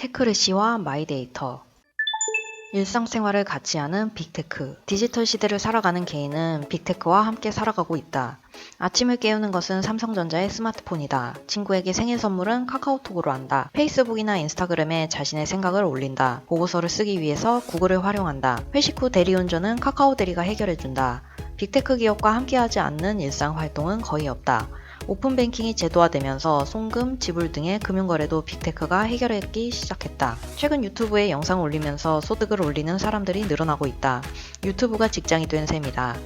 테크래시와 마이데이터. 일상생활을 같이 하는 빅테크. 디지털 시대를 살아가는 개인은 빅테크와 함께 살아가고 있다. 아침을 깨우는 것은 삼성전자의 스마트폰이다. 친구에게 생일 선물은 카카오톡으로 한다. 페이스북이나 인스타그램에 자신의 생각을 올린다. 보고서를 쓰기 위해서 구글을 활용한다. 회식 후 대리운전은 카카오 대리가 해결해준다. 빅테크 기업과 함께하지 않는 일상 활동은 거의 없다. 오픈뱅킹이 제도화되면서 송금, 지불 등의 금융거래도 빅테크가 해결하기 시작했다. 최근 유튜브에 영상을 올리면서 소득을 올리는 사람들이 늘어나고 있다. 유튜브가 직장이 된 셈이다.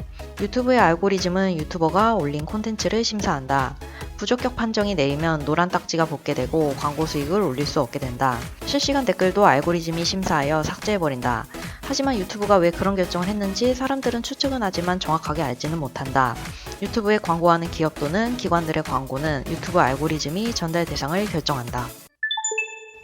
유튜브의 알고리즘은 유튜버가 올린 콘텐츠를 심사한다. 부적격 판정이 내리면 노란 딱지가 붙게 되고 광고 수익을 올릴 수 없게 된다. 실시간 댓글도 알고리즘이 심사하여 삭제해버린다. 하지만 유튜브가 왜 그런 결정을 했는지 사람들은 추측은 하지만 정확하게 알지는 못한다. 유튜브에 광고하는 기업 또는 기관들의 광고는 유튜브 알고리즘이 전달 대상을 결정한다.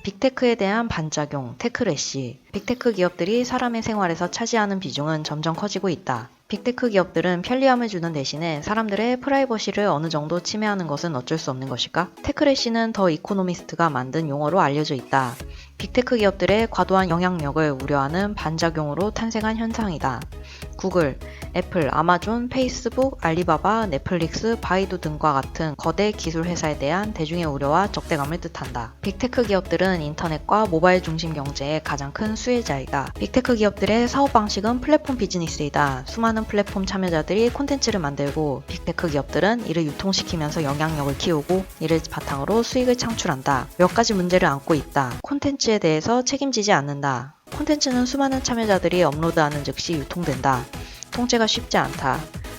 빅테크에 대한 반작용, 테크래시. 빅테크 기업들이 사람의 생활에서 차지하는 비중은 점점 커지고 있다. 빅테크 기업들은 편리함을 주는 대신에 사람들의 프라이버시를 어느 정도 침해하는 것은 어쩔 수 없는 것일까? 테크래시는 더 이코노미스트가 만든 용어로 알려져 있다. 빅테크 기업들의 과도한 영향력을 우려하는 반작용으로 탄생한 현상이다. 구글, 애플, 아마존, 페이스북, 알리바바, 넷플릭스, 바이두 등과 같은 거대 기술 회사에 대한 대중의 우려와 적대감을 뜻한다. 빅테크 기업들은 인터넷과 모바일 중심 경제의 가장 큰 수혜자이다. 빅테크 기업들의 사업 방식은 플랫폼 비즈니스이다. 수많은 플랫폼 참여자들이 콘텐츠를 만들고 빅테크 기업들은 이를 유통시키면서 영향력을 키우고 이를 바탕으로 수익을 창출한다. 몇 가지 문제를 안고 있다. 콘텐츠에 대해서 책임지지 않는다. 콘텐츠는 수많은 참여자들이 업로드하는 즉시 유통된다. 통제가 쉽지 않다.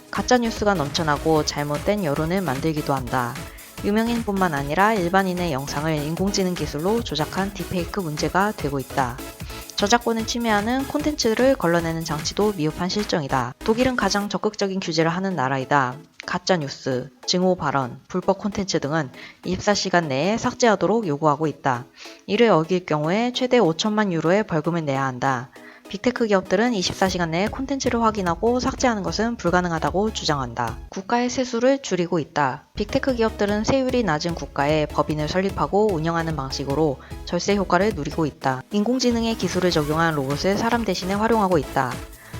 가짜뉴스가 넘쳐나고 잘못된 여론을 만들기도 한다. 유명인뿐만 아니라 일반인의 영상을 인공지능 기술로 조작한 딥페이크 문제가 되고 있다. 저작권을 침해하는 콘텐츠를 걸러내는 장치도 미흡한 실정이다. 독일은 가장 적극적인 규제를 하는 나라이다. 가짜뉴스, 증오 발언, 불법 콘텐츠 등은 24시간 내에 삭제하도록 요구하고 있다. 이를 어길 경우에 최대 5천만 유로의 벌금을 내야 한다. 빅테크 기업들은 24시간 내에 콘텐츠를 확인하고 삭제하는 것은 불가능하다고 주장한다. 국가의 세수를 줄이고 있다. 빅테크 기업들은 세율이 낮은 국가에 법인을 설립하고 운영하는 방식으로 절세 효과를 누리고 있다. 인공지능의 기술을 적용한 로봇을 사람 대신에 활용하고 있다.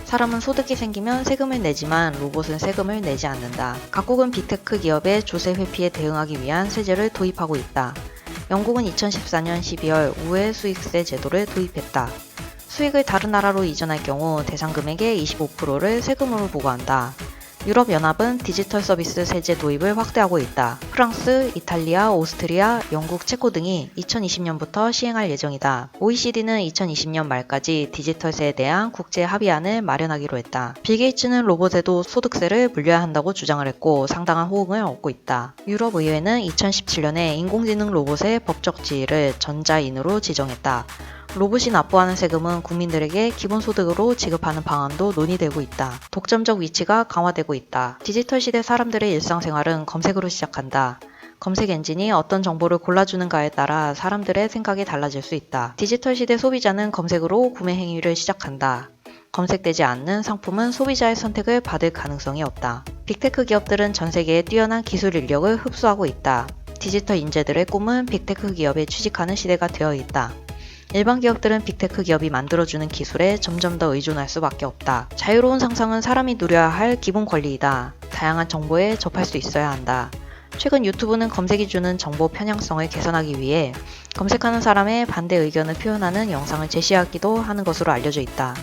사람은 소득이 생기면 세금을 내지만 로봇은 세금을 내지 않는다. 각국은 빅테크 기업의 조세 회피에 대응하기 위한 세제를 도입하고 있다. 영국은 2014년 12월 우회 수익세 제도를 도입했다. 수익을 다른 나라로 이전할 경우 대상 금액의 25%를 세금으로 부과한다. 유럽연합은 디지털 서비스 세제 도입을 확대하고 있다. 프랑스, 이탈리아, 오스트리아, 영국, 체코 등이 2020년부터 시행할 예정이다. OECD는 2020년 말까지 디지털세에 대한 국제 합의안을 마련하기로 했다. 빌 게이츠는 로봇에도 소득세를 물려야 한다고 주장을 했고 상당한 호응을 얻고 있다. 유럽의회는 2017년에 인공지능 로봇의 법적 지위를 전자인으로 지정했다. 로봇이 납부하는 세금은 국민들에게 기본소득으로 지급하는 방안도 논의되고 있다. 독점적 위치가 강화되고 있다. 디지털 시대 사람들의 일상생활은 검색으로 시작한다. 검색 엔진이 어떤 정보를 골라주는가에 따라 사람들의 생각이 달라질 수 있다. 디지털 시대 소비자는 검색으로 구매 행위를 시작한다. 검색되지 않는 상품은 소비자의 선택을 받을 가능성이 없다. 빅테크 기업들은 전 세계의 뛰어난 기술 인력을 흡수하고 있다. 디지털 인재들의 꿈은 빅테크 기업에 취직하는 시대가 되어 있다. 일반 기업들은 빅테크 기업이 만들어주는 기술에 점점 더 의존할 수밖에 없다. 자유로운 상상은 사람이 누려야 할 기본 권리이다. 다양한 정보에 접할 수 있어야 한다. 최근 유튜브는 검색이 주는 정보 편향성을 개선하기 위해 검색하는 사람의 반대 의견을 표현하는 영상을 제시하기도 하는 것으로 알려져 있다.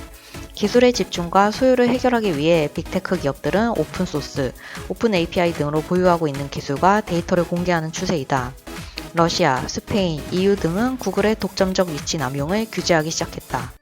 기술의 집중과 소요를 해결하기 위해 빅테크 기업들은 오픈소스, 오픈 API 등으로 보유하고 있는 기술과 데이터를 공개하는 추세이다. 러시아, 스페인, EU 등은 구글의 독점적 위치 남용을 규제하기 시작했다.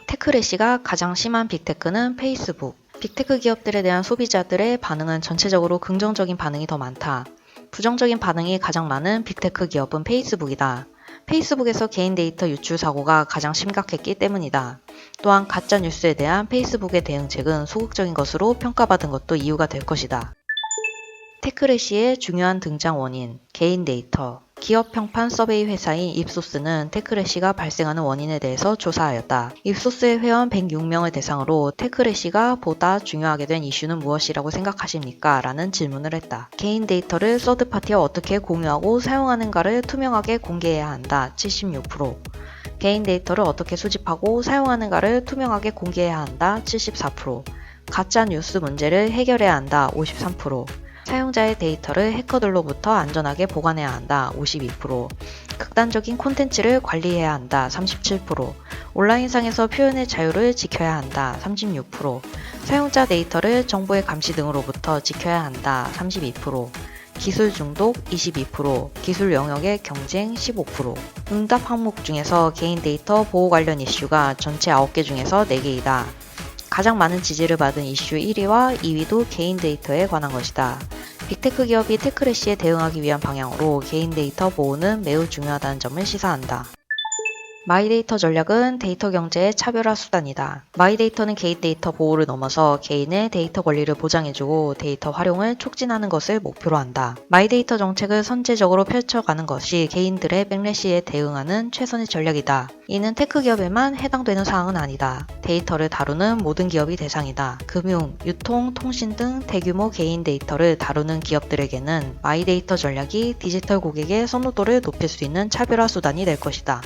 테크래시가 가장 심한 빅테크는 페이스북. 빅테크 기업들에 대한 소비자들의 반응은 전체적으로 긍정적인 반응이 더 많다. 부정적인 반응이 가장 많은 빅테크 기업은 페이스북이다. 페이스북에서 개인 데이터 유출 사고가 가장 심각했기 때문이다. 또한 가짜 뉴스에 대한 페이스북의 대응책은 소극적인 것으로 평가받은 것도 이유가 될 것이다. 테크래시의 중요한 등장 원인, 개인 데이터. 기업 평판 서베이 회사인 입소스는 테크래시가 발생하는 원인에 대해서 조사하였다. 입소스의 회원 106명을 대상으로 테크래시가 보다 중요하게 된 이슈는 무엇이라고 생각하십니까? 라는 질문을 했다. 개인 데이터를 서드파티와 어떻게 공유하고 사용하는가를 투명하게 공개해야 한다. 76%. 개인 데이터를 어떻게 수집하고 사용하는가를 투명하게 공개해야 한다. 74%. 가짜 뉴스 문제를 해결해야 한다. 53%. 사용자의 데이터를 해커들로부터 안전하게 보관해야 한다. 52%. 극단적인 콘텐츠를 관리해야 한다. 37%. 온라인상에서 표현의 자유를 지켜야 한다. 36%. 사용자 데이터를 정보의 감시 등으로부터 지켜야 한다. 32%. 기술 중독 22%, 기술 영역의 경쟁 15%. 응답 항목 중에서 개인 데이터 보호 관련 이슈가 전체 9개 중에서 4개이다. 가장 많은 지지를 받은 이슈 1위와 2위도 개인 데이터에 관한 것이다. 빅테크 기업이 테크래시에 대응하기 위한 방향으로 개인 데이터 보호는 매우 중요하다는 점을 시사한다. 마이데이터 전략은 데이터 경제의 차별화 수단이다. 마이데이터는 개인 데이터 보호를 넘어서 개인의 데이터 권리를 보장해주고 데이터 활용을 촉진하는 것을 목표로 한다. 마이데이터 정책을 선제적으로 펼쳐가는 것이 개인들의 백래시에 대응하는 최선의 전략이다. 이는 테크 기업에만 해당되는 사항은 아니다. 데이터를 다루는 모든 기업이 대상이다. 금융, 유통, 통신 등 대규모 개인 데이터를 다루는 기업들에게는 마이데이터 전략이 디지털 고객의 선호도를 높일 수 있는 차별화 수단이 될 것이다.